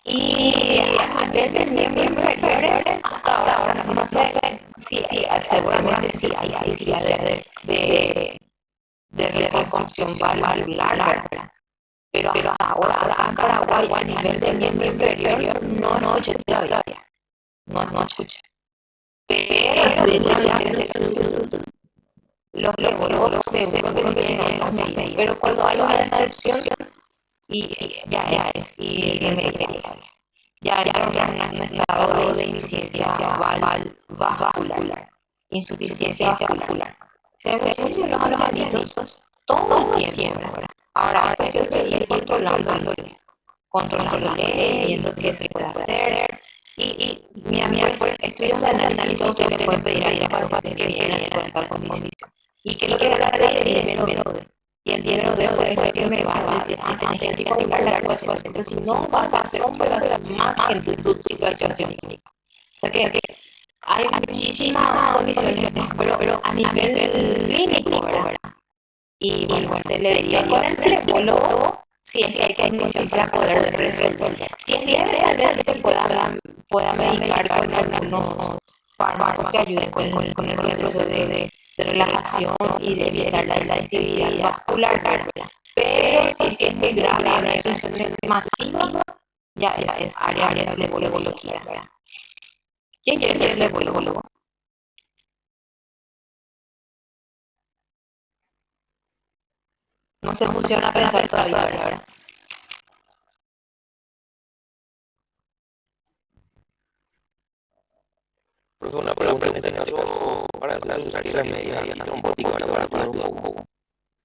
Y a nivel del miembro inferior, hasta ahora no sé si seguramente sí hay cirugía de reconstrucción valvular, pero hasta ahora acá en Paraguay a nivel del miembro inferior no escuché todavía, no escuché. Pero seguramente los neurólogos seguro que tienen otras medidas, pero cuando hay una destrucción y ya es irremediable. Ya entra en un estado de insuficiencia vascular. Insuficiencia vascular. Se reducen los alimentos todo el tiempo. Ahora es que usted ir controlándole, viendo qué se puede hacer. Y mira, por estudios de análisis usted le puede pedir a ese paciente que viene a tal condición. Y que lo que va a dar es el menor. Y el dinero de hoy es que me va a decir si tenés que articular la situación, pero si no vas a hacer hombre, vas a hacer más en tu situación clínica. O sea que hay muchísimas condiciones, pero a nivel clínico, ¿verdad? Y bueno, se le diría con el flebólogo si es que hay condición para poder resolver. Si es leve, tal vez se pueda medicar con algunos fármacos que ayuden con el proceso de relajación y de evitar la inestabilidad vascular, ¿verdad? Pero si es muy grave, una disfunción masiva, ya es área de neurología, ¿verdad? ¿Quién quiere ser neurólogo? No se funciona a pensar todavía, ¿verdad? Porque una pregunta en este caso, para eso se usaría la medida trombótica para curar un poco.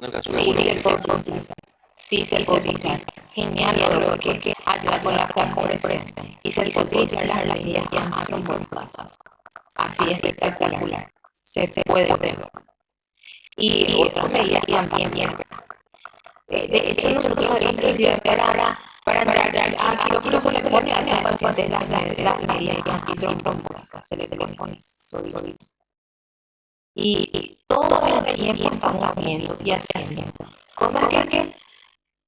En el caso de Sí, algunos se puede utilizar. Sí, se puede utilizar. Genial, lo que ayuda con la compresión. Y se puede utilizar las medidas antitrombóticas. Así es espectacular. Se puede ver. Y otras medidas también. De hecho, nosotros inclusive para tratar antídoto se le pone a los pacientes las medidas antitrombóticas. Se le pone todo. Y todo el tiempo estamos viendo y haciendo cosas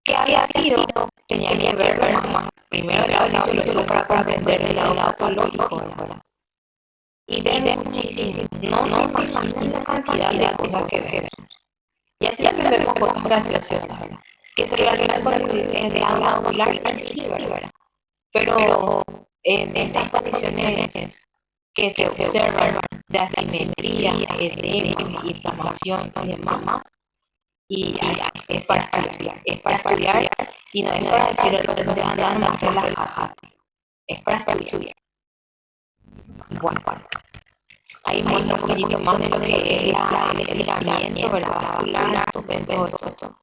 que había sido, tenía que ver más primero el lado fisiológico para aprender el lado patológico, ¿verdad? Y ver muchísimo, no se imaginan la cantidad de cosas que vemos. Y así aprendemos cosas graciosas, ¿verdad? Que se relacionan con el lado ocular en sí, ¿verdad? Pero en estas condiciones que se observan de asimetría, edema, inflamación y demás, y es para estudiar y no es para decir te andan más relajarte, es para estudiar. Bueno, ahí muestra un poquitito más de lo que es el estiramiento, ¿verdad? Vascular, todo esto.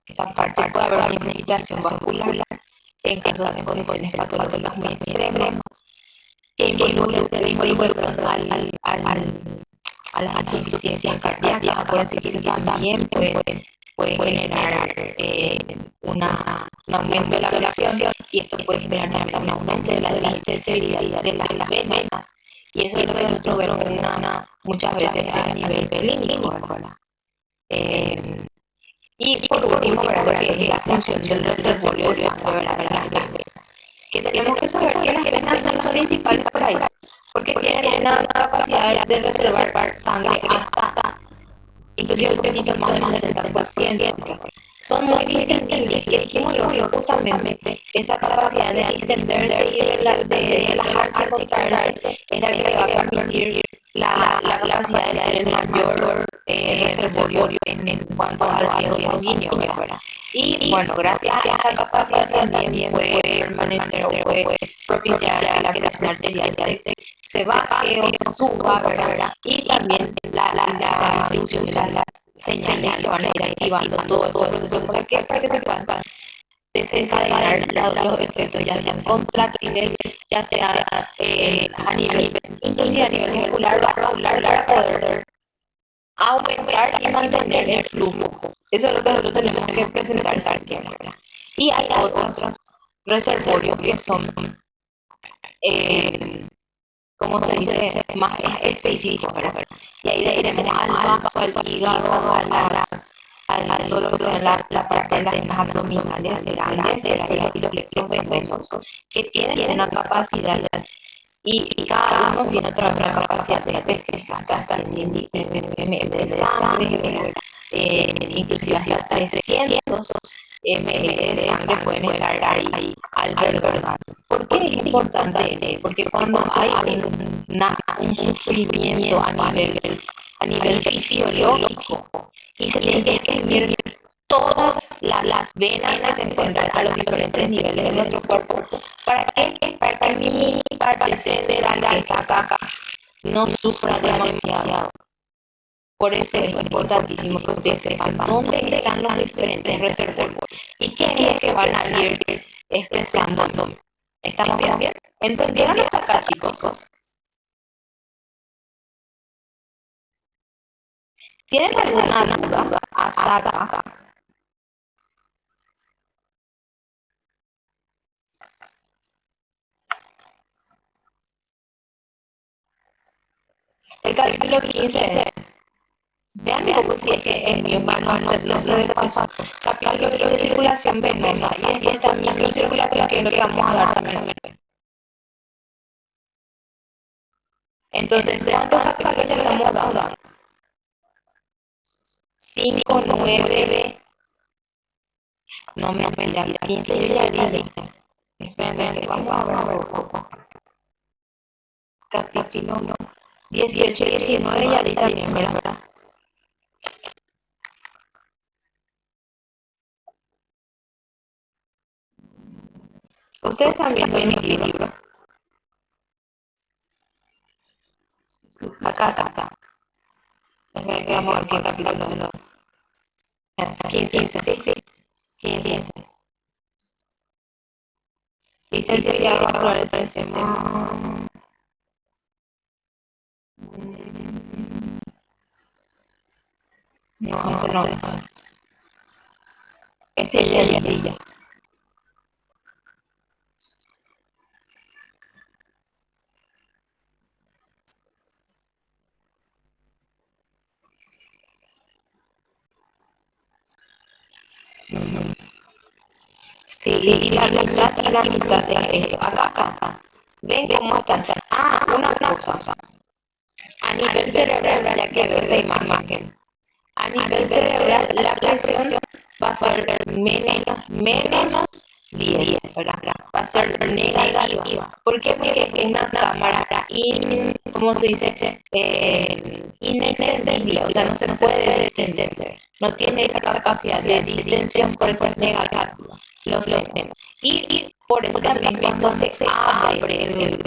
Esta parte puede haber una implicación vascular en casos de condiciones patológicas muy extremas que involucran a la insuficiencia cardíaca. Acuérdense que también puede generar un aumento de la presión y esto puede generar también un aumento de la sensibilidad de las venas. Y eso es lo que nosotros vemos muchas veces a nivel clínico, ¿verdad? Y por último, ¿verdad? Que es la función del reservorio de sangre, ¿verdad? Las venas. Que tenemos que saber que las venas son las principales por ahí, porque tienen una capacidad de reservar sangre hasta inclusive un poquito más del 60%. Son muy distintibles, que dijimos justamente esa capacidad de extenderse y de relajarse, contraerse, es la que va a permitir la capacidad de ser el mayor reservorio en cuanto al riego sanguíneo, ¿verdad? Y bueno, gracias a esa capacidad también puede permanecer o puede propiciar que la presión arterial se baje o se suba, ¿verdad? Y también la distribución de las señales que van a ir activando todo el proceso para que se puedan desencadenar los efectos, ya sean contráctiles, ya sea a nivel, inclusive a nivel muscular, para poder aumentar y mantener el flujo. Eso es lo que nosotros tenemos que presentar siempre. Y hay otros reservorios que son, como se dice, más específicos, ¿verdad? Y ahí tenemos al vaso, al hígado, a todo lo que son la parte de las venas abdominales grandes y los plexos venosos, que tienen una capacidad. Y cada uno tiene otra capacidad específica, hasta 100 ml de sangre, inclusive hasta 300 ml de sangre pueden estar ahí albergados. ¿Por qué es importante eso? Porque cuando hay un sufrimiento a nivel fisiológico y se tiene que exprimir todas las venas que se encuentran a los diferentes niveles de nuestro cuerpo. ¿Para qué? Para que mi parte central que está acá no sufra demasiado. Por eso es importantísimo que ustedes sepan dónde están los diferentes reservorios y qué es lo que van a ir expresando. ¿Estamos bien? ¿Entendieron hasta acá, chicos? ¿Tienen alguna duda hasta acá? El capítulo 15 es, vean un poco si es que es mío para no hacerlo de paso. Capítulo 15 de circulación venosa y después también microcirculación, que es lo que vamos a dar también. Entonces, ¿cuántos capítulos estamos dando? 5, 9, No me mira, 15 ya dije. Espérame que vamos a ver un poco. Capítulo 18 y 19 ya di también, ¿verdad? Ustedes también ven mi libro. Acá está. Espera que vamos a ver qué capítulo es. 15, sí. 15. Dice Santiago Flores, no. Este es el Villa. Sí, y la mitad de esto. Acá. Ven cómo están. Una cosa. A nivel cerebral, ya que ver la imagen. A nivel cerebral, la presión va a ser menos 10, ¿verdad? Va a ser negativa. ¿Por qué? Porque es una cámara ¿cómo se dice? Inextendible, o sea, no se puede extender. No tiene esa capacidad de distensión, por eso es negativa. Lo sé. Y por eso también cuando se abre el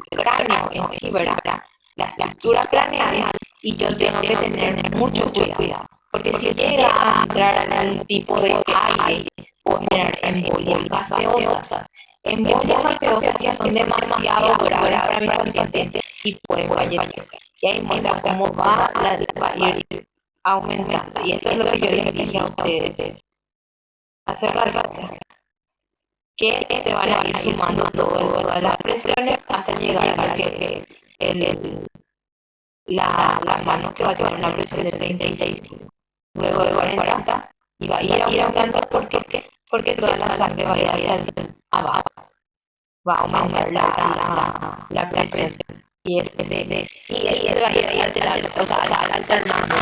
cráneo en sí, ¿verdad? La estructura craneal, y yo tengo que tener mucho cuidado, porque si llega a entrar algún tipo de aire, puedo generar embolias gaseosas que son demasiado graves para mi paciente y pueden fallecer. Y ahí muestra cómo va a ir aumentando. Y esto es lo que yo les dije a ustedes hace rato, que se van a ir sumando todas las presiones hasta llegar a que la mano que va a tener una presión de 36, luego de 40, y va a ir aumentando porque toda la sangre va a ir hacia abajo, va a aumentar la presión. Y eso va a ir alterando, o sea, alternando.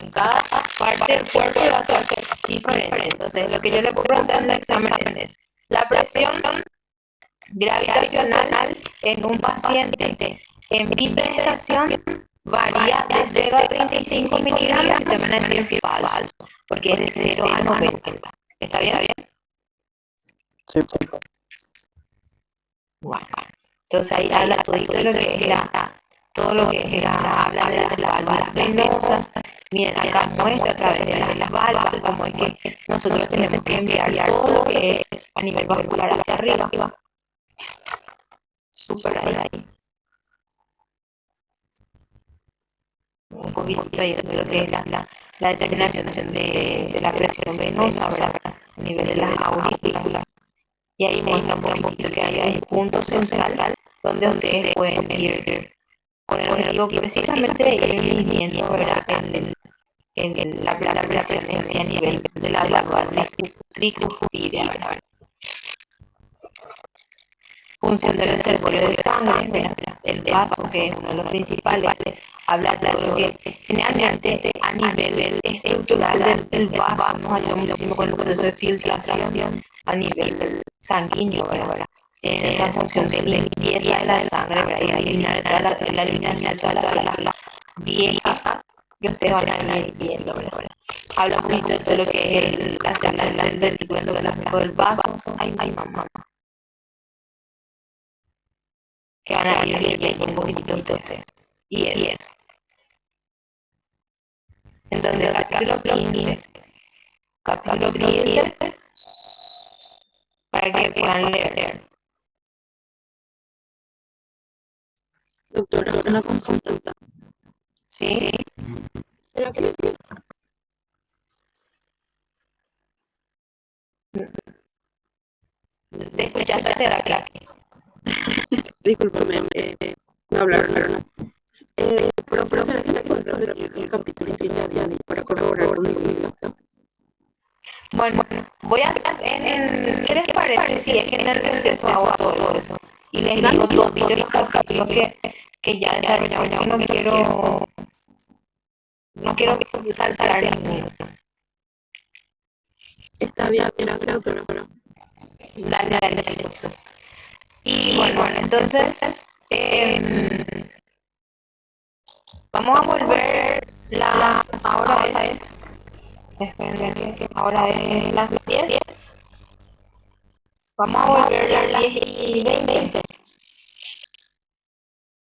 En cada parte del cuerpo va a ser diferente. Entonces, lo que yo le puedo preguntar en el examen es la presión gravitacional en un paciente en bipedestación varía de 0 a 35 miligramos, y te van a decir falso, porque es de 0 a 90. ¿Está bien? Sí. Bueno, entonces ahí habla todo lo que es habla de las válvulas venosas. Miren, acá muestra a través de las válvulas cómo es que nosotros tenemos que enviar todo lo que es a nivel vascular hacia arriba. Súper ahí. Un poquito ahí de lo que es la determinación de la presión venosa, ¿verdad? A nivel de las aurículas. Y ahí muestra un poquito que hay un punto central donde ustedes pueden ir con el objetivo precisamente de ir midiendo, ¿verdad? La presión en sí a nivel de la válvula tricúspide, ¿verdad? Función del reservorio de sangre, ¿verdad? El vaso, que es uno de los principales, habla de todo lo que generalmente a nivel estructural del vaso nos ayuda muchísimo con el proceso de filtración a nivel sanguíneo, ¿verdad? Tiene esa función de limpieza de la sangre, ¿verdad? Y eliminar la eliminación de todas las viejas que ustedes van a ir viendo, ¿verdad? Habla un poquito de todo lo que es las células del retículo endoplasmático del vaso. Ay, mamá. Que van a ir leyendo un poquitito entonces. Y eso. Entonces, capítulo 15, para que puedan leer. Doctora, una consulta. ¿Sí? ¿Será que ¿Te escuchaste, será que? discúlpame, no hablaron? Pero ¿será que me encuentro el capítulo que ya había dicho para corroborar con mi contacto? Bueno, voy a ¿qué les parece si es que en el receso hago todo eso? Y les digo todos los capítulos que ya desarrollamos. Yo no quiero saltar ninguno. Está bien, gracias, doctora. Dale, dale, chicos. Y bueno, entonces vamos a volver ahora es las 10. Vamos a volver las 10:20.